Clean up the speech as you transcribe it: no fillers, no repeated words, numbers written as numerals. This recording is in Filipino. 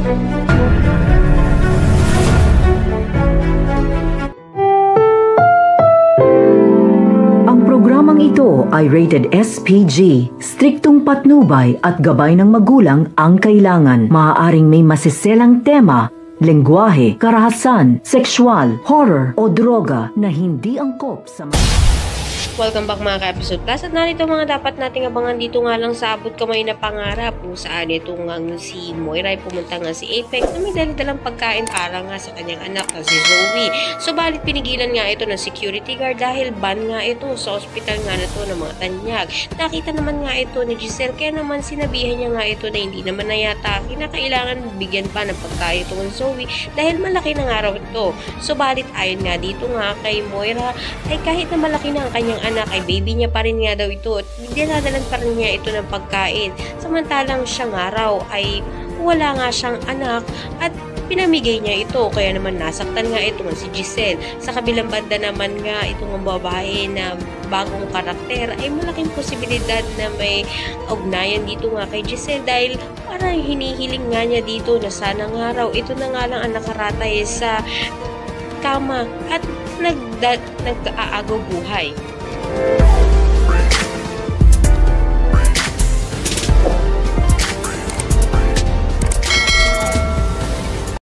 Ang programang ito ay rated SPG. Striktong patnubay at gabay ng magulang ang kailangan. Maaaring may masiselang tema, lengguwahe, karahasan, sexual, horror o droga na hindi angkop sa Welcome back mga ka-episode plus at narito mga dapat nating abangan dito nga lang sa abot kamay na pangarap kung saan ito nga si Moira ay pumunta nga si Apex na may dala-dalang pagkain para nga sa kanyang anak na si Zoe. Subalit pinigilan nga ito ng security guard dahil ban nga ito sa ospital nga na to ng mga tanyag. Nakita naman nga ito ni Giselle kaya naman sinabihan niya nga ito na hindi naman na yata kinakailangan bigyan pa ng pagkain itong Zoe dahil malaki na nga raw ito. Subalit ayon nga dito nga kay Moira ay kahit na malaki na ang kanyang anak ay baby niya pa rin nga daw ito at dinadalan pa rin niya ito ng pagkain. Samantalang siya nga raw ay wala nga siyang anak at pinamigay niya ito kaya naman nasaktan nga ito si Giselle. Sa kabilang banda naman nga itong babae na bagong karakter ay malaking posibilidad na may ugnayan dito nga kay Giselle dahil parang hinihiling nga niya dito na sana nga raw ito na nga lang ang nakaratay sa kama at nag-aagaw buhay.